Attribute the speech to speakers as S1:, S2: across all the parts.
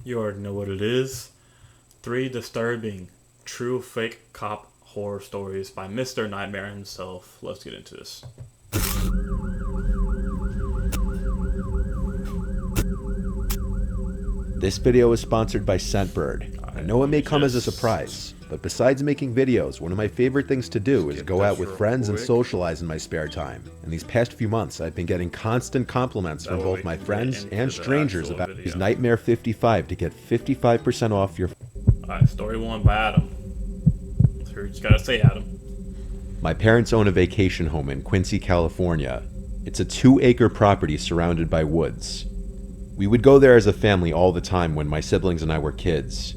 S1: You already know what it is. 3 disturbing, true fake cop horror stories by Mr. Nightmare himself. Let's get into this.
S2: This video is sponsored by Scentbird. I know it may come as a surprise, but besides making videos, one of my favorite things to do is go out with friends and socialize in my spare time. In these past few months, I've been getting constant compliments from both my friends and strangers about his Nightmare 55 to get 55% off your...
S1: Alright, story 1 by Adam. So you just gotta say Adam.
S2: My parents own a vacation home in Quincy, California. It's a 2-acre property surrounded by woods. We would go there as a family all the time when my siblings and I were kids.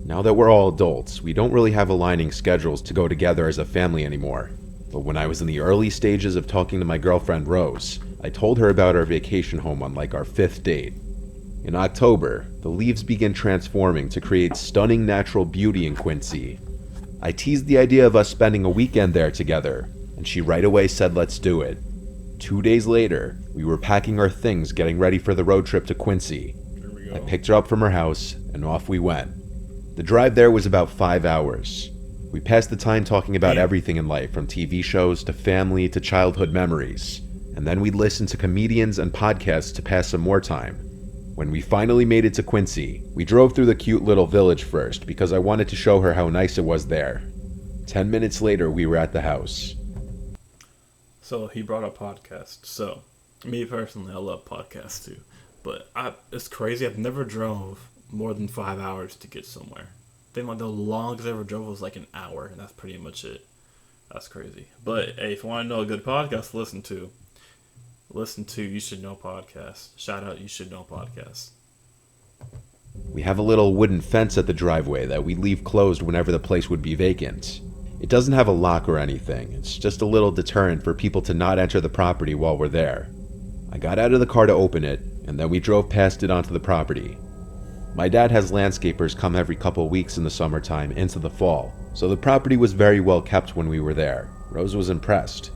S2: Now that we're all adults, we don't really have aligning schedules to go together as a family anymore. But when I was in the early stages of talking to my girlfriend Rose, I told her about our vacation home on like our 5th date. In October, the leaves begin transforming to create stunning natural beauty in Quincy. I teased the idea of us spending a weekend there together, and she right away said let's do it. 2 days later, we were packing our things getting ready for the road trip to Quincy. I picked her up from her house, and off we went. The drive there was about 5 hours. We passed the time talking about everything in life, from TV shows to family to childhood memories. And then we'd listen to comedians and podcasts to pass some more time. When we finally made it to Quincy, we drove through the cute little village first because I wanted to show her how nice it was there. 10 minutes later, we were at the house.
S1: So he brought up podcasts. So, me personally, I love podcasts too. But it's crazy, I've never drove more than 5 hours to get somewhere. I think like the longest I ever drove was like an hour, and that's pretty much it. That's crazy. But hey, if you want to know a good podcast to listen to You Should Know Podcast. Shout out You Should Know Podcast.
S2: We have a little wooden fence at the driveway that we leave closed whenever the place would be vacant. It doesn't have a lock or anything. It's just a little deterrent for people to not enter the property while we're there. I got out of the car to open it, and then we drove past it onto the property. My dad has landscapers come every couple weeks in the summertime into the fall, so the property was very well kept when we were there. Rose was impressed.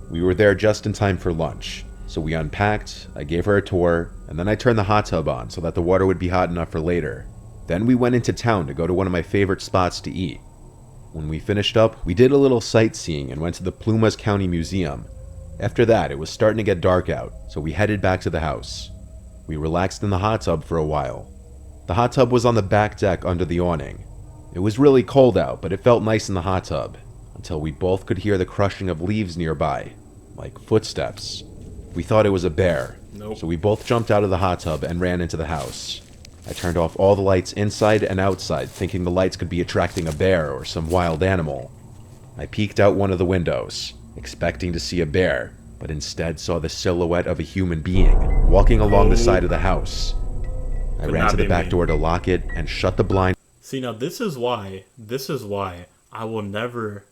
S2: We were there just in time for lunch, so we unpacked, I gave her a tour, and then I turned the hot tub on so that the water would be hot enough for later. Then we went into town to go to one of my favorite spots to eat. When we finished up, we did a little sightseeing and went to the Plumas County Museum. After that, it was starting to get dark out, so we headed back to the house. We relaxed in the hot tub for a while. The hot tub was on the back deck under the awning. It was really cold out, but it felt nice in the hot tub, until we both could hear the crushing of leaves nearby, like footsteps. We thought it was a bear, so we both jumped out of the hot tub and ran into the house. I turned off all the lights inside and outside, thinking the lights could be attracting a bear or some wild animal. I peeked out one of the windows, expecting to see a bear, but instead saw the silhouette of a human being walking along the side of the house. I ran to the back door to lock it and shut the blind.
S1: See, now this is why I will never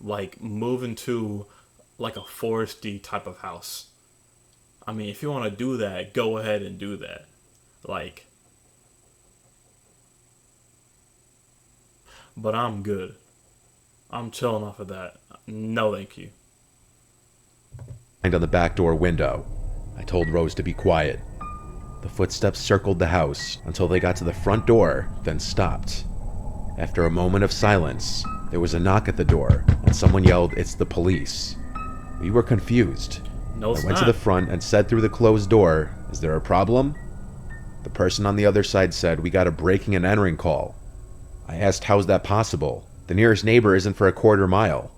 S1: like move into like a foresty type of house. I mean, if you want to do that, go ahead and do that. Like, but I'm good. I'm chilling off of that. No, thank you.
S2: On the back door window, I told Rose to be quiet. The footsteps circled the house until they got to the front door, then stopped. After a moment of silence, there was a knock at the door, and someone yelled, "It's the police." We were confused.
S1: No,
S2: I went to the front and said through the closed door, "Is there a problem?" The person on the other side said, "We got a breaking and entering call." I asked, "How's that possible? The nearest neighbor isn't for a quarter mile."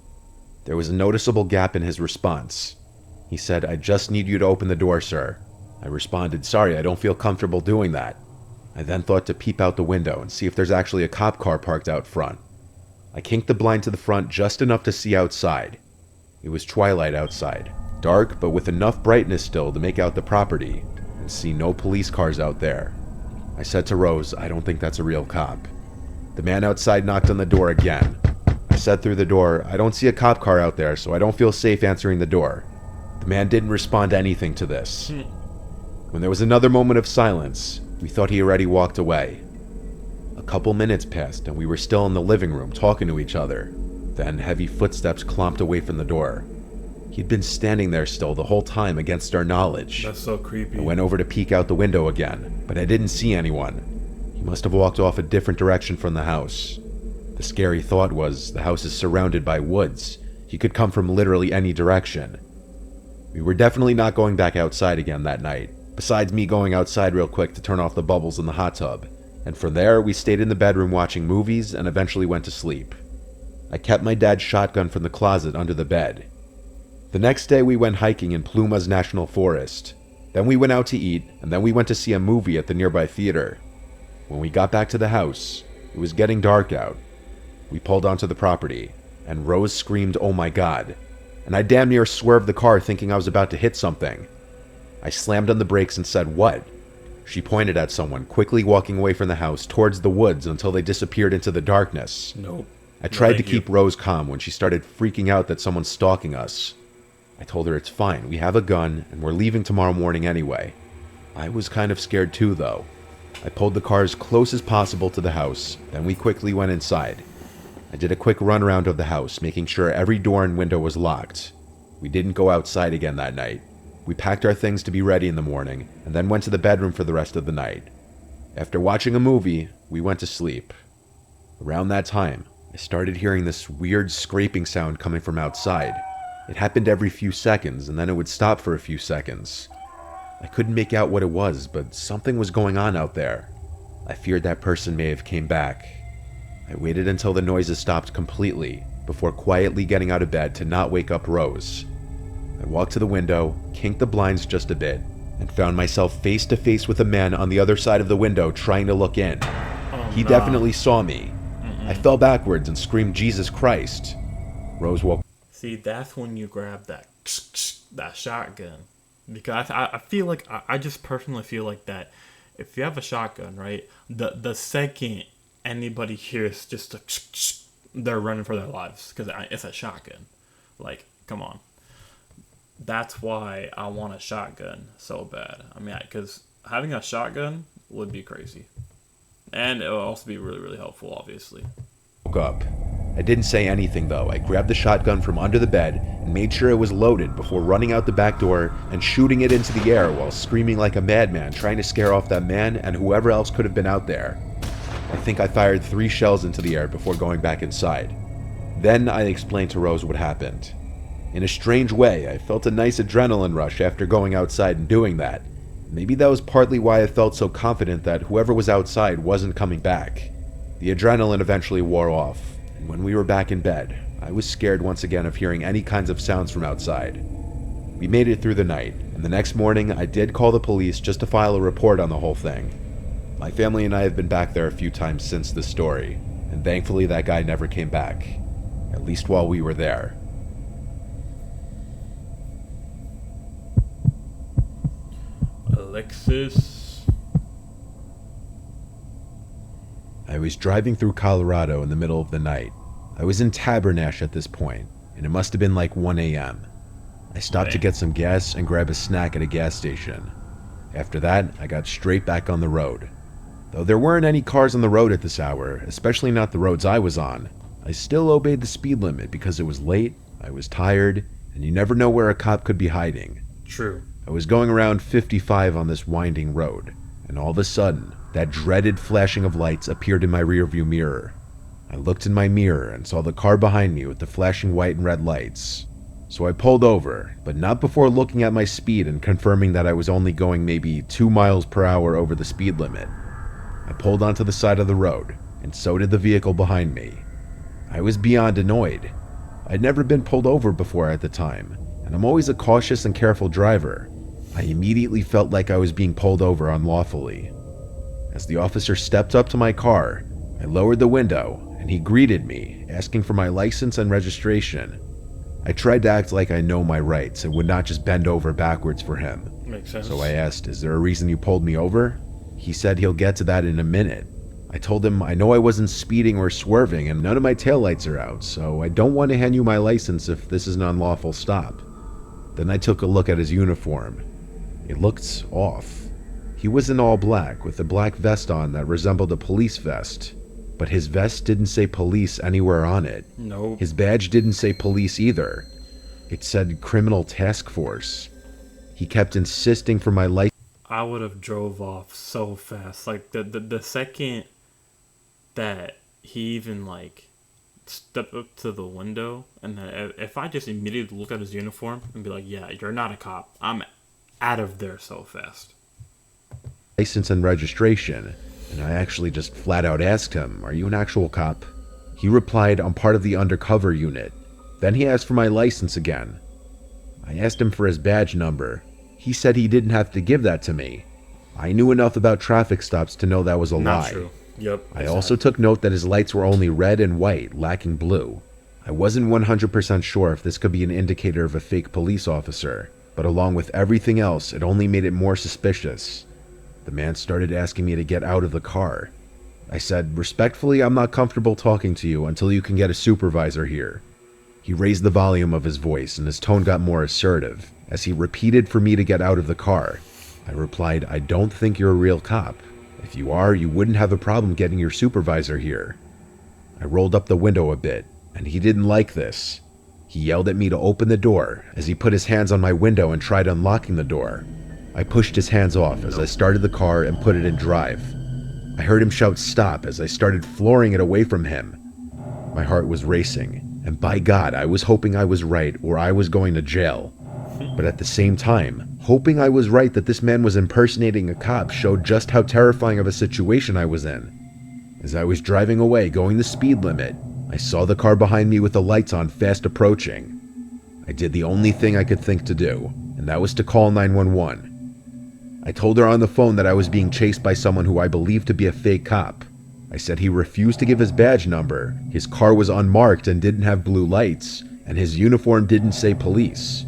S2: There was a noticeable gap in his response. He said, "I just need you to open the door, sir." I responded, "Sorry, I don't feel comfortable doing that." I then thought to peep out the window and see if there's actually a cop car parked out front. I kinked the blind to the front just enough to see outside. It was twilight outside, dark but with enough brightness still to make out the property and see no police cars out there. I said to Rose, "I don't think that's a real cop." The man outside knocked on the door again. I said through the door, "I don't see a cop car out there, so I don't feel safe answering the door." The man didn't respond to anything to this. When there was another moment of silence, we thought he already walked away. A couple minutes passed and we were still in the living room talking to each other. Then heavy footsteps clomped away from the door. He'd been standing there still the whole time against our knowledge.
S1: That's so creepy.
S2: I went over to peek out the window again, but I didn't see anyone. He must have walked off a different direction from the house. The scary thought was, the house is surrounded by woods. He could come from literally any direction. We were definitely not going back outside again that night, besides me going outside real quick to turn off the bubbles in the hot tub. And from there, we stayed in the bedroom watching movies and eventually went to sleep. I kept my dad's shotgun from the closet under the bed. The next day, we went hiking in Plumas National Forest. Then we went out to eat, and then we went to see a movie at the nearby theater. When we got back to the house, it was getting dark out. We pulled onto the property, and Rose screamed, "Oh my God," and I damn near swerved the car thinking I was about to hit something. I slammed on the brakes and said, "What?" She pointed at someone, quickly walking away from the house towards the woods until they disappeared into the darkness.
S1: Nope.
S2: I tried to keep Rose calm when she started freaking out that someone's stalking us. I told her it's fine, we have a gun, and we're leaving tomorrow morning anyway. I was kind of scared too, though. I pulled the car as close as possible to the house, then we quickly went inside. I did a quick run around of the house, making sure every door and window was locked. We didn't go outside again that night. We packed our things to be ready in the morning, and then went to the bedroom for the rest of the night. After watching a movie, we went to sleep. Around that time, I started hearing this weird scraping sound coming from outside. It happened every few seconds, and then it would stop for a few seconds. I couldn't make out what it was, but something was going on out there. I feared that person may have came back. I waited until the noises stopped completely, before quietly getting out of bed to not wake up Rose. I walked to the window, kinked the blinds just a bit, and found myself face to face with a man on the other side of the window trying to look in. He definitely saw me. I fell backwards and screamed, "Jesus Christ." Rose woke.
S1: See, that's when you grab that shotgun. Because I feel like, I just personally feel like that if you have a shotgun, right, the second anybody hears just a they're running for their lives. Because it's a shotgun. Like, come on. That's why I want a shotgun so bad. I mean, because having a shotgun would be crazy. And it will also be really, really helpful, obviously.
S2: Woke up. I didn't say anything though. I grabbed the shotgun from under the bed and made sure it was loaded before running out the back door and shooting it into the air while screaming like a madman, trying to scare off that man and whoever else could have been out there. I think I fired 3 shells into the air before going back inside. Then I explained to Rose what happened. In a strange way, I felt a nice adrenaline rush after going outside and doing that. Maybe that was partly why I felt so confident that whoever was outside wasn't coming back. The adrenaline eventually wore off, and when we were back in bed, I was scared once again of hearing any kinds of sounds from outside. We made it through the night, and the next morning I did call the police just to file a report on the whole thing. My family and I have been back there a few times since this story, and thankfully that guy never came back, at least while we were there.
S1: Alexis.
S2: I was driving through Colorado in the middle of the night. I was in Tabernash at this point, and it must have been like 1 a.m. I stopped to get some gas and grab a snack at a gas station. After that, I got straight back on the road. Though there weren't any cars on the road at this hour, especially not the roads I was on, I still obeyed the speed limit because it was late, I was tired, and you never know where a cop could be hiding.
S1: True.
S2: I was going around 55 on this winding road, and all of a sudden, that dreaded flashing of lights appeared in my rearview mirror. I looked in my mirror and saw the car behind me with the flashing white and red lights. So I pulled over, but not before looking at my speed and confirming that I was only going maybe 2 miles per hour over the speed limit. I pulled onto the side of the road, and so did the vehicle behind me. I was beyond annoyed. I'd never been pulled over before at the time, and I'm always a cautious and careful driver. I immediately felt like I was being pulled over unlawfully. As the officer stepped up to my car, I lowered the window, and he greeted me, asking for my license and registration. I tried to act like I know my rights and would not just bend over backwards for him.
S1: Makes sense.
S2: So I asked, "Is there a reason you pulled me over?" He said he'll get to that in a minute. I told him I know I wasn't speeding or swerving and none of my taillights are out, so I don't want to hand you my license if this is an unlawful stop. Then I took a look at his uniform. It looked off. He was in all black with a black vest on that resembled a police vest, but his vest didn't say police anywhere on it.
S1: Nope.
S2: His badge didn't say police either. It said Criminal Task Force. He kept insisting for my license.
S1: I would have drove off so fast. Like the second that he even like stepped up to the window, and then if I just immediately look at his uniform and be like, "Yeah, you're not a cop," I'm out of there so fast.
S2: License and registration, and I actually just flat out asked him, "Are you an actual cop?" He replied, "I'm part of the undercover unit." Then he asked for my license again. I asked him for his badge number. He said he didn't have to give that to me. I knew enough about traffic stops to know that was a lie.
S1: Not true. Yep.
S2: I also took note that his lights were only red and white, lacking blue. I wasn't 100% sure if this could be an indicator of a fake police officer, but along with everything else, it only made it more suspicious. The man started asking me to get out of the car. I said, "Respectfully, I'm not comfortable talking to you until you can get a supervisor here." He raised the volume of his voice and his tone got more assertive as he repeated for me to get out of the car. I replied, "I don't think you're a real cop. If you are, you wouldn't have a problem getting your supervisor here." I rolled up the window a bit, and he didn't like this. He yelled at me to open the door as he put his hands on my window and tried unlocking the door. I pushed his hands off as I started the car and put it in drive. I heard him shout stop as I started flooring it away from him. My heart was racing, and by God, I was hoping I was right or I was going to jail. But at the same time, hoping I was right that this man was impersonating a cop showed just how terrifying of a situation I was in. As I was driving away, going the speed limit, I saw the car behind me with the lights on fast approaching. I did the only thing I could think to do, and that was to call 911. I told her on the phone that I was being chased by someone who I believed to be a fake cop. I said he refused to give his badge number, his car was unmarked and didn't have blue lights, and his uniform didn't say police.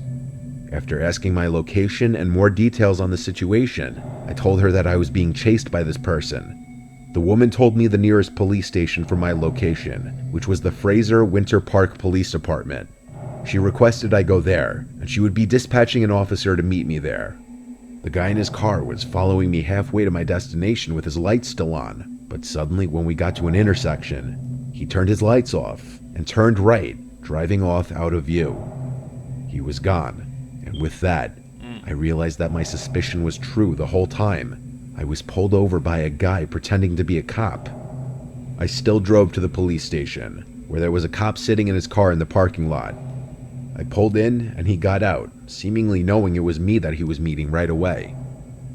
S2: After asking my location and more details on the situation, I told her that I was being chased by this person. The woman told me the nearest police station for my location, which was the Fraser Winter Park Police Department. She requested I go there, and she would be dispatching an officer to meet me there. The guy in his car was following me halfway to my destination with his lights still on, but suddenly when we got to an intersection, he turned his lights off and turned right, driving off out of view. He was gone. And with that, I realized that my suspicion was true the whole time. I was pulled over by a guy pretending to be a cop. I still drove to the police station, where there was a cop sitting in his car in the parking lot. I pulled in and he got out, seemingly knowing it was me that he was meeting right away.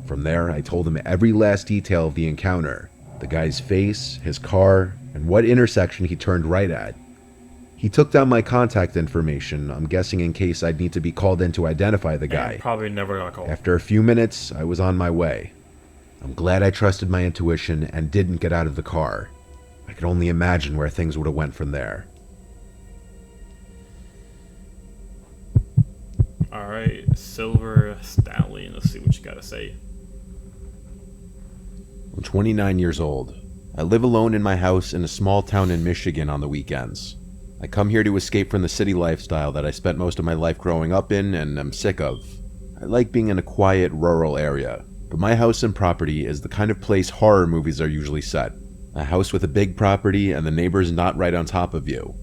S2: From there, I told him every last detail of the encounter, the guy's face, his car, and what intersection he turned right at. He took down my contact information, I'm guessing in case I'd need to be called in to identify the guy.
S1: And probably never got called.
S2: After a few minutes, I was on my way. I'm glad I trusted my intuition and didn't get out of the car. I could only imagine where things would have went from there.
S1: Alright, Silver Stallion, let's see what you gotta say.
S2: I'm 29 years old. I live alone in my house in a small town in Michigan on the weekends. I come here to escape from the city lifestyle that I spent most of my life growing up in and am sick of. I like being in a quiet, rural area, but my house and property is the kind of place horror movies are usually set. A house with a big property and the neighbors not right on top of you.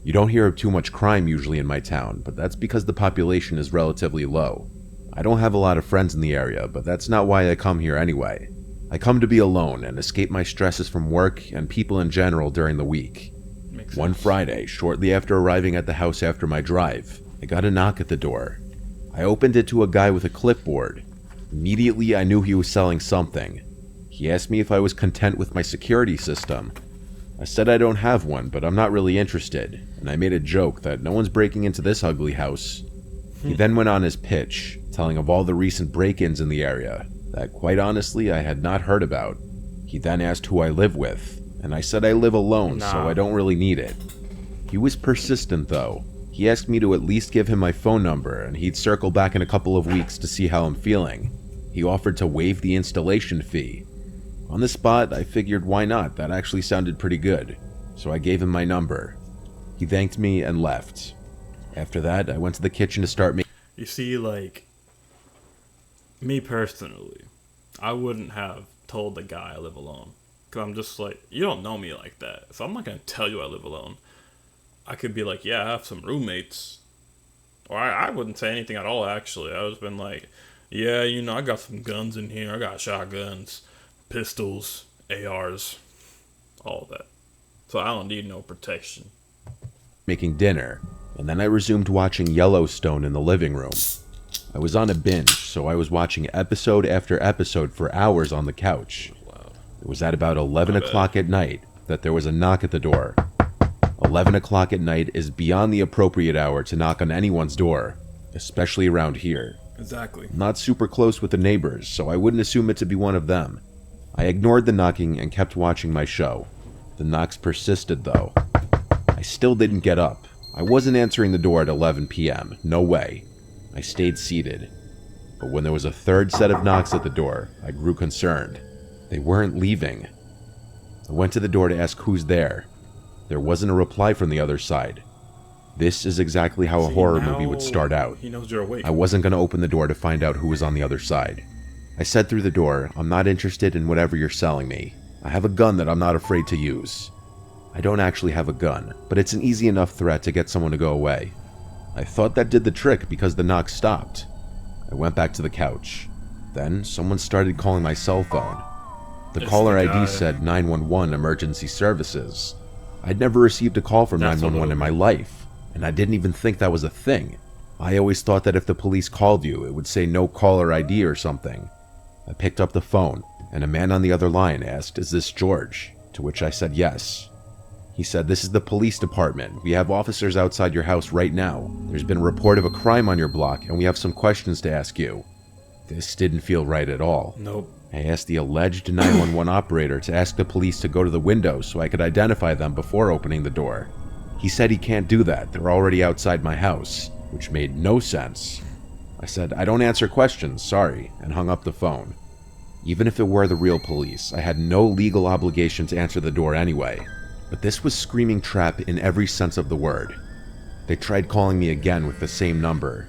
S2: You don't hear of too much crime usually in my town, but that's because the population is relatively low. I don't have a lot of friends in the area, but that's not why I come here anyway. I come to be alone and escape my stresses from work and people in general during the week. One Friday, shortly after arriving at the house after my drive, I got a knock at the door. I opened it to a guy with a clipboard. Immediately, I knew he was selling something. He asked me if I was content with my security system. I said I don't have one, but I'm not really interested, and I made a joke that no one's breaking into this ugly house. He then went on his pitch, telling of all the recent break-ins in the area that, quite honestly, I had not heard about. He then asked who I live with, and I said I live alone, so I don't really need it. He was persistent, though. He asked me to at least give him my phone number, and he'd circle back in a couple of weeks to see how I'm feeling. He offered to waive the installation fee. On the spot, I figured why not, that actually sounded pretty good. So I gave him my number. He thanked me and left. After that, I went to the kitchen to start making...
S1: You see, like, me personally, I wouldn't have told the guy I live alone. Because I'm just like, you don't know me like that. So I'm not going to tell you I live alone. I could be like, yeah, I have some roommates. Or I wouldn't say anything at all, actually. I was been like, yeah, I got some guns in here. I got shotguns, pistols, ARs, all that. So I don't need no protection.
S2: Making dinner, and then I resumed watching Yellowstone in the living room. I was on a binge, so I was watching episode after episode for hours on the couch.
S1: Wow.
S2: It was at about 11
S1: My
S2: o'clock at night that there was a knock at the door. 11 o'clock at night is beyond the appropriate hour to knock on anyone's door, especially around here.
S1: Exactly.
S2: I'm not super close with the neighbors, so I wouldn't assume it to be one of them. I ignored the knocking and kept watching my show. The knocks persisted, though. I still didn't get up. I wasn't answering the door at 11 p.m. No way. I stayed seated. But when there was a third set of knocks at the door, I grew concerned. They weren't leaving. I went to the door to ask who's there. There wasn't a reply from the other side. This is exactly how a horror movie would start out.
S1: He knows you're awake.
S2: I wasn't going to open the door to find out who was on the other side. I said through the door, I'm not interested in whatever you're selling me. I have a gun that I'm not afraid to use. I don't actually have a gun, but it's an easy enough threat to get someone to go away. I thought that did the trick because the knock stopped. I went back to the couch. Then someone started calling my cell phone. The
S1: It's
S2: caller
S1: the guy.
S2: ID said 911 emergency services. I'd never received a call from
S1: That's
S2: 911 in my life, and I didn't even think that was a thing. I always thought that if the police called you, it would say no caller ID or something. I picked up the phone, and a man on the other line asked, "Is this George?" To which I said yes. He said, "This is the police department. We have officers outside your house right now. There's been a report of a crime on your block, and we have some questions to ask you." This didn't feel right at all.
S1: Nope.
S2: I asked the alleged 911 operator to ask the police to go to the window so I could identify them before opening the door. He said he can't do that. They're already outside my house, which made no sense. I said, "I don't answer questions, sorry," and hung up the phone. Even if it were the real police, I had no legal obligation to answer the door anyway. But this was screaming trap in every sense of the word. They tried calling me again with the same number.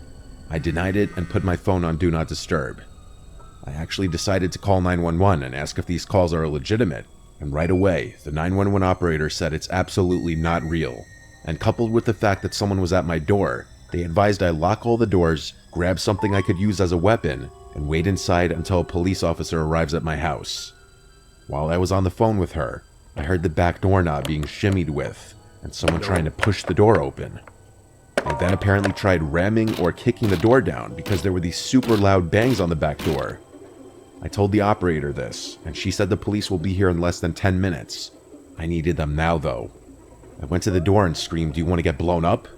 S2: I denied it and put my phone on Do Not Disturb. I actually decided to call 911 and ask if these calls are legitimate, and right away, the 911 operator said it's absolutely not real. And coupled with the fact that someone was at my door, they advised I lock all the doors, grab something I could use as a weapon, and wait inside until a police officer arrives at my house. While I was on the phone with her, I heard the back doorknob being shimmied with, and someone trying to push the door open. They then apparently tried ramming or kicking the door down because there were these super loud bangs on the back door. I told the operator this, and she said the police will be here in less than 10 minutes. I needed them now, though. I went to the door and screamed, "Do you want to get blown up?"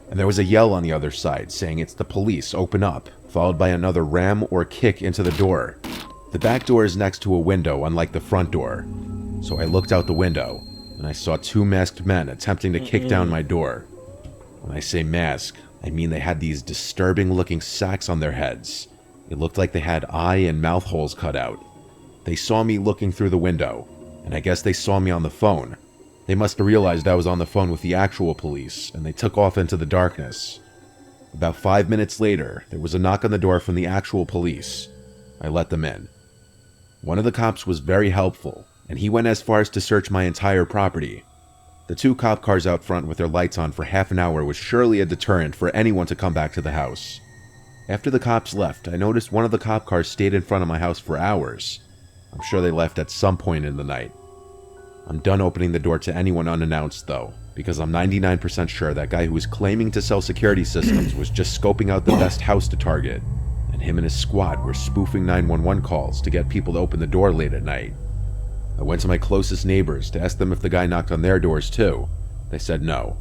S2: And there was a yell on the other side saying, "It's the police, open up," followed by another ram or kick into the door. The back door is next to a window, unlike the front door. So I looked out the window, and I saw two masked men attempting to kick down my door. When I say mask, I mean they had these disturbing-looking sacks on their heads. It looked like they had eye and mouth holes cut out. They saw me looking through the window, and I guess they saw me on the phone. They must have realized I was on the phone with the actual police, and they took off into the darkness. About 5 minutes later, there was a knock on the door from the actual police. I let them in. One of the cops was very helpful, and he went as far as to search my entire property. The two cop cars out front with their lights on for half an hour was surely a deterrent for anyone to come back to the house. After the cops left, I noticed one of the cop cars stayed in front of my house for hours. I'm sure they left at some point in the night. I'm done opening the door to anyone unannounced, though, because I'm 99% sure that guy who was claiming to sell security systems was just scoping out the best house to target, and him and his squad were spoofing 911 calls to get people to open the door late at night. I went to my closest neighbors to ask them if the guy knocked on their doors too. They said no.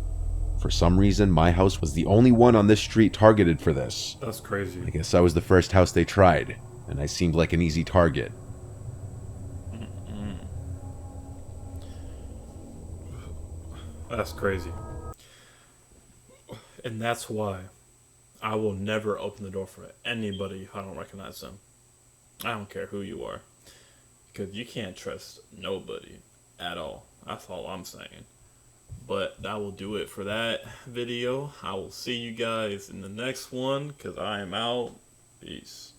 S2: For some reason, my house was the only one on this street targeted for this.
S1: That's crazy.
S2: I guess I was the first house they tried, and I seemed like an easy target.
S1: That's crazy. And that's why I will never open the door for anybody if I don't recognize them. I don't care who you are. Because you can't trust nobody at all. That's all I'm saying. But that will do it for that video. I will see you guys in the next one because I am out. Peace.